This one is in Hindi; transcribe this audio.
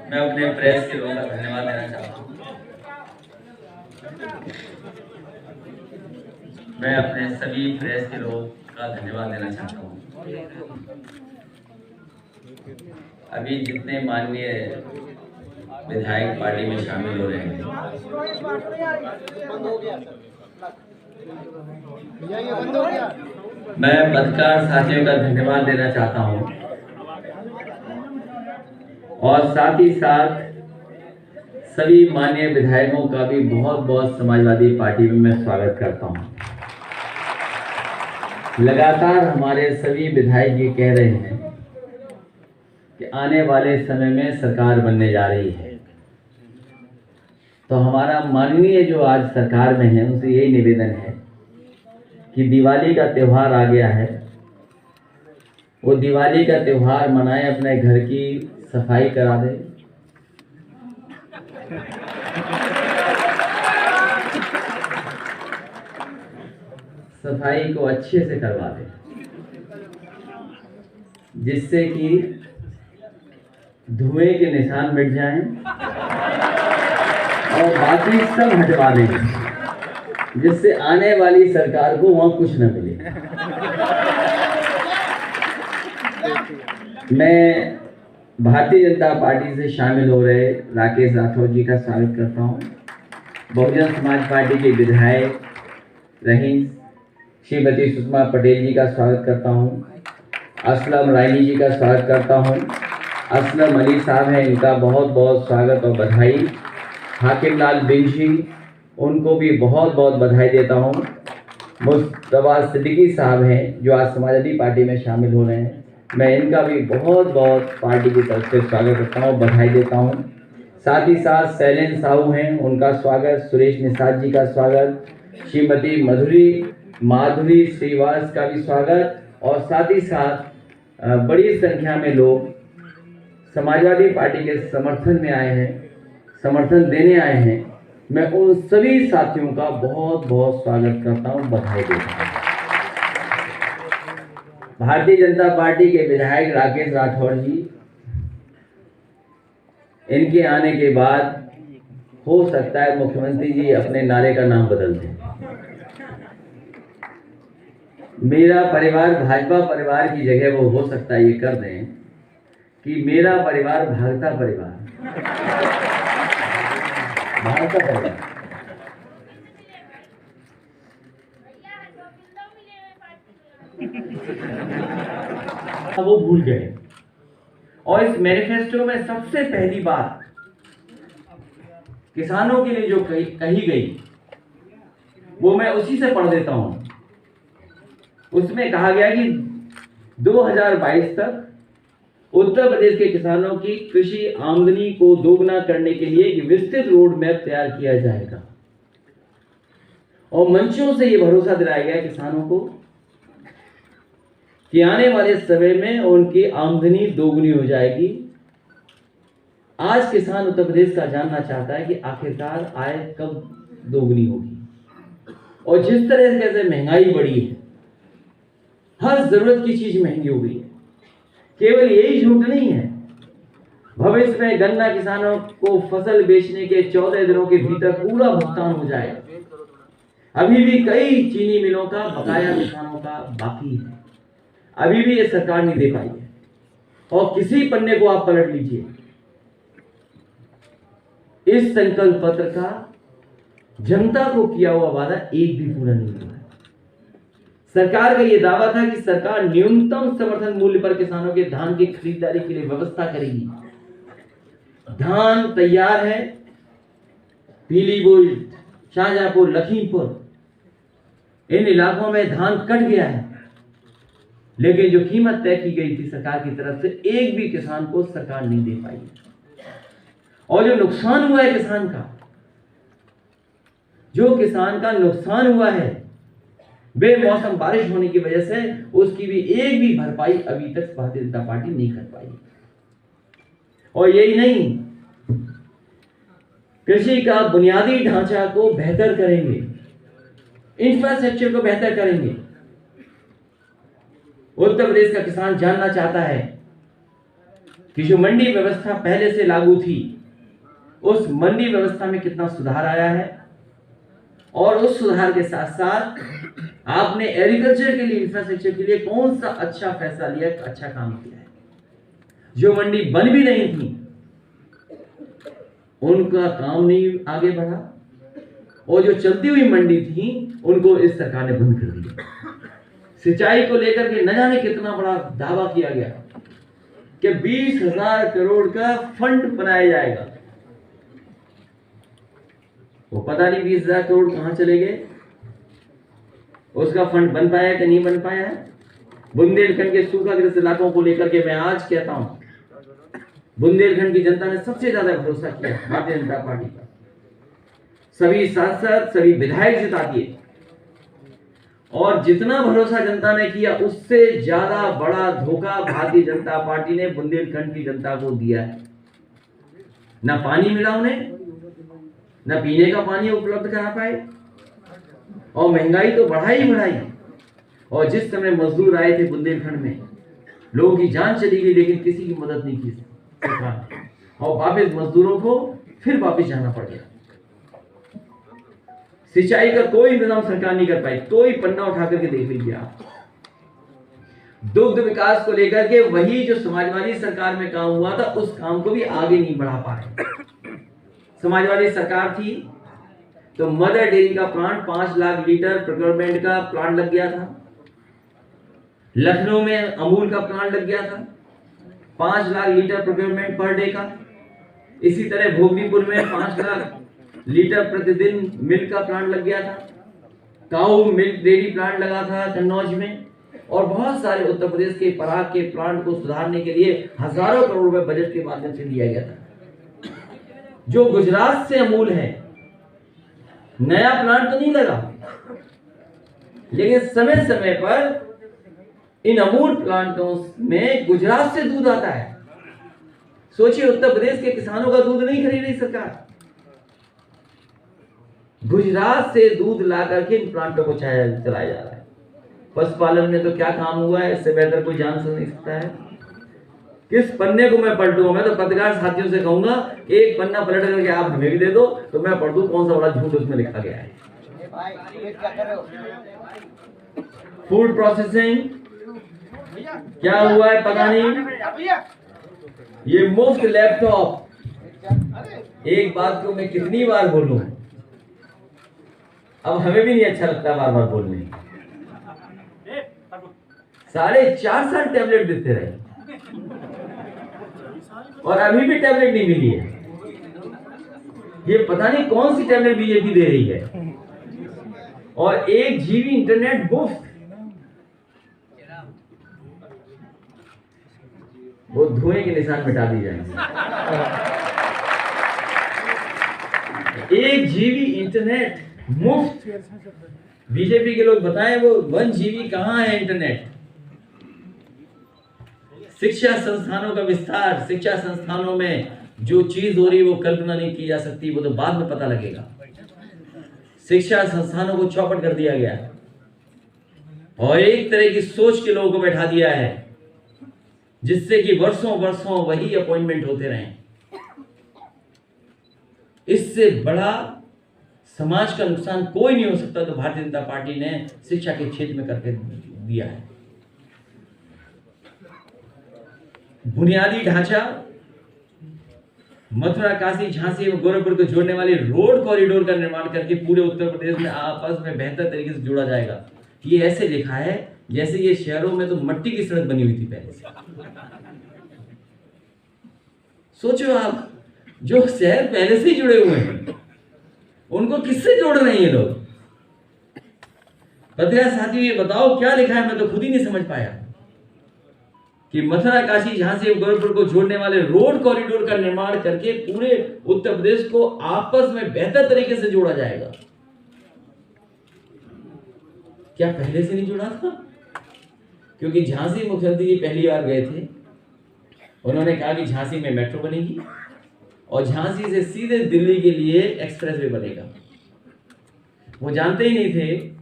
मैं अपने प्रेस के लोगों का धन्यवाद देना चाहता हूँ। मैं अपने सभी प्रेस के लोगों का धन्यवाद देना चाहता हूँ। अभी जितने माननीय विधायक पार्टी में शामिल हो रहे हैं, मैं पत्रकार साथियों का धन्यवाद देना चाहता हूँ और साथ ही साथ सभी माननीय विधायकों का भी बहुत बहुत समाजवादी पार्टी में मैं स्वागत करता हूँ। लगातार हमारे सभी विधायक ये कह रहे हैं कि आने वाले समय में सरकार बनने जा रही है, तो हमारा माननीय जो आज सरकार में है उनसे यही निवेदन है कि दिवाली का त्यौहार आ गया है, वो दिवाली का त्यौहार मनाएं, अपने घर की सफाई करा दें, सफाई को अच्छे से करवा दें, जिससे कि धुएं के निशान मिट जाएं और बाकी सब हटवा देंगे, जिससे आने वाली सरकार को वहां कुछ न मिले। मैं भारतीय जनता पार्टी से शामिल हो रहे राकेश राठौर जी का स्वागत करता हूं। बहुजन समाज पार्टी के विधायक रही श्रीमती सुषमा पटेल जी का स्वागत करता हूं। असलम रायनी जी का स्वागत करता हूं। असलम अली साहब हैं, इनका बहुत बहुत स्वागत और बधाई। हाकिम लाल बिंशी, उनको भी बहुत बहुत बधाई देता हूं। मुस्तफा सिद्दीकी साहब हैं जो आज समाजवादी पार्टी में शामिल हो रहे हैं, मैं इनका भी बहुत बहुत पार्टी की तरफ से स्वागत करता हूं, बधाई देता हूं। साथ ही साथ शैलेंद्र साहू हैं, उनका स्वागत। सुरेश निषाद जी का स्वागत। श्रीमती माधुरी श्रीवास का भी स्वागत। और साथ ही साथ बड़ी संख्या में लोग समाजवादी पार्टी के समर्थन में आए हैं, समर्थन देने आए हैं। मैं उन सभी साथियों का बहुत बहुत स्वागत करता हूं, बधाई देता हूं। भारतीय जनता पार्टी के विधायक राकेश राठौर जी, इनके आने के बाद हो सकता है मुख्यमंत्री जी अपने नारे का नाम बदल दें। मेरा परिवार भाजपा परिवार की जगह वो हो सकता है ये कर दें कि मेरा परिवार भाजपा परिवार, भाजपा परिवार। वो भूल गए। और इस मैनिफेस्टो में सबसे पहली बात किसानों के लिए जो कही गई वो मैं उसी से पढ़ देता हूं। उसमें कहा गया कि 2022 तक उत्तर प्रदेश के किसानों की कृषि आमदनी को दोगुना करने के लिए एक विस्तृत रोड मैप तैयार किया जाएगा और मंचों से यह भरोसा दिलाया गया किसानों को कि आने वाले समय में उनकी आमदनी दोगुनी हो जाएगी। आज किसान उत्तर प्रदेश का जानना चाहता है कि आखिरकार आय कब दोगुनी होगी। और जिस तरह से महंगाई बढ़ी है, हर जरूरत की चीज महंगी हो गई है। केवल यही झूठ नहीं है, भविष्य में गन्ना किसानों को फसल बेचने के 14 दिनों के भीतर पूरा भुगतान हो जाएगा। अभी भी कई चीनी मिलों का बकाया किसानों का बाकी है, अभी भी ये सरकार नहीं दे पाई है। और किसी पन्ने को आप पलट लीजिए, इस संकल्प पत्र का जनता को किया हुआ वादा एक भी पूरा नहीं हुआ है। सरकार का यह दावा था कि सरकार न्यूनतम समर्थन मूल्य पर किसानों के धान की खरीदारी के लिए व्यवस्था करेगी। धान तैयार है, पीलीभीत, शाहजहांपुर, लखीमपुर, इन इलाकों में धान कट गया है, लेकिन जो कीमत तय की गई थी सरकार की तरफ से, एक भी किसान को सरकार नहीं दे पाई। और जो नुकसान हुआ है किसान का, जो किसान का नुकसान हुआ है बेमौसम बारिश होने की वजह से, उसकी भी एक भी भरपाई अभी तक भारतीय जनता पार्टी नहीं कर पाई। और यही नहीं, कृषि का बुनियादी ढांचा को बेहतर करेंगे, इंफ्रास्ट्रक्चर को बेहतर करेंगे। उत्तर प्रदेश का किसान जानना चाहता है कि जो मंडी व्यवस्था पहले से लागू थी, उस मंडी व्यवस्था में कितना सुधार आया है, और उस सुधार के साथ साथ आपने एग्रीकल्चर के लिए, इंफ्रास्ट्रक्चर के लिए कौन सा अच्छा फैसला लिया, अच्छा काम किया है। जो मंडी बन भी नहीं थी उनका काम नहीं आगे बढ़ा, और जो चलती हुई मंडी थी उनको इस सरकार ने बंद कर दिया। सिंचाई को लेकर के न जाने कितना बड़ा दावा किया गया कि 20,000 करोड़ का फंड बनाया जाएगा। वो पता नहीं 20,000 करोड़ कहां चले गए, उसका फंड बन पाया कि नहीं बन पाया है। बुंदेलखंड के सूखाग्रस्त इलाकों को लेकर के मैं आज कहता हूं, बुंदेलखंड की जनता ने सबसे ज्यादा भरोसा किया भारतीय जनता पार्टी पर। सभी सांसद, सभी विधायक जिता दिए, और जितना भरोसा जनता ने किया उससे ज्यादा बड़ा धोखा भारतीय जनता पार्टी ने बुंदेलखंड की जनता को दिया है। ना पानी मिला उन्हें, ना पीने का पानी उपलब्ध करा पाए, और महंगाई तो बढ़ाई बढ़ाई। और जिस समय मजदूर आए थे बुंदेलखंड में, लोगों की जान चली गई, लेकिन किसी की मदद नहीं की सरकार, और वापस मजदूरों को फिर वापस जाना पड़ गया। सिंचाई का कोई इंतजाम सरकार नहीं कर पाई, कोई पन्ना उठा करके देख लीजिए आप। दुग्ध विकास को लेकर के वही जो समाजवादी सरकार में काम हुआ था, उस काम को भी आगे नहीं बढ़ा पा रहे। समाजवादी सरकार थी तो मदर डेयरी का प्लांट 5 लाख लीटर प्रोक्योरमेंट का प्लांट लग गया था। लखनऊ में अमूल का प्लांट लग गया था, 5 lakh litre procurement per day का। इसी तरह भोगीपुर में 5 लाख लीटर प्रतिदिन मिल्क का प्लांट लग गया था। काऊ मिल्क डेयरी प्लांट लगा था कन्नौज में, और बहुत सारे उत्तर प्रदेश के पराग के प्लांट को सुधारने के लिए हजारों करोड़ रुपए बजट के माध्यम से दिया गया था। जो गुजरात से अमूल है, नया प्लांट तो नहीं लगा, लेकिन समय समय पर इन अमूल प्लांटों में गुजरात से दूध आता है। सोचिए, उत्तर प्रदेश के किसानों का दूध नहीं खरीद रही सरकार, गुजरात से दूध ला करके इन प्लांटों को चलाया जा रहा है। पशुपालन में तो क्या काम हुआ है, इससे बेहतर कोई जान नहीं सकता है। किस पन्ने को मैं पलटूं? मैं तो पत्रकार साथियों से कहूंगा, एक पन्ना पलट करके आप हमें भी दे दो तो मैं पढ़ दूं कौन सा बड़ा झूठ उसमें लिखा गया है। फूड प्रोसेसिंग क्या हुआ है पता नहीं। ये मुफ्त लैपटॉप, एक बात को मैं कितनी बार बोलूं, अब हमें भी नहीं अच्छा लगता बार बार बोलने। 4.5 साल टैबलेट देते रहे और अभी भी टैबलेट नहीं मिली है। ये पता नहीं कौन सी टैबलेट बीजेपी दे रही है। और 1 GB इंटरनेट मुफ्त, वो धुएं के निशान मिटा दी जाएंगे। 1 GB इंटरनेट मुफ्त। बीजेपी के लोग बताएं वो 1 GB कहां है इंटरनेट। शिक्षा संस्थानों का विस्तार, शिक्षा संस्थानों में जो चीज हो रही है वो कल्पना नहीं की जा सकती, वो तो बाद में पता लगेगा। शिक्षा संस्थानों को चौपट कर दिया गया है और एक तरह की सोच के लोगों को बैठा दिया है, जिससे कि वर्षों वर्षों वही अपॉइंटमेंट होते रहे। इससे बड़ा समाज का नुकसान कोई नहीं हो सकता तो भारतीय जनता पार्टी ने शिक्षा के क्षेत्र में करके दिया है। बुनियादी ढांचा, मथुरा, काशी, झांसी एवं गोरखपुर को जोड़ने वाले रोड कॉरिडोर का निर्माण करके पूरे उत्तर प्रदेश में आपस में बेहतर तरीके से जोड़ा जाएगा। ये ऐसे लिखा है जैसे ये शहरों में तो मट्टी की सड़क बनी हुई थी पहले से। सोचो आप, जो शहर पहले से ही जुड़े हुए हैं उनको किससे जोड़ रहे हैं ये लोग? पत्रकार साथियों, ये बताओ क्या लिखा है, मैं तो खुद ही नहीं समझ पाया कि मथुरा, काशी, झांसी और गोरखपुर को जोड़ने वाले रोड कॉरिडोर का निर्माण करके पूरे उत्तर प्रदेश को आपस में बेहतर तरीके से जोड़ा जाएगा। क्या पहले से नहीं जुड़ा था? क्योंकि झांसी मुख्यमंत्री जी पहली बार गए थे, उन्होंने कहा कि झांसी में मेट्रो बनेगी और झांसी से सीधे दिल्ली के लिए एक्सप्रेसवे बनेगा। वो जानते ही नहीं थे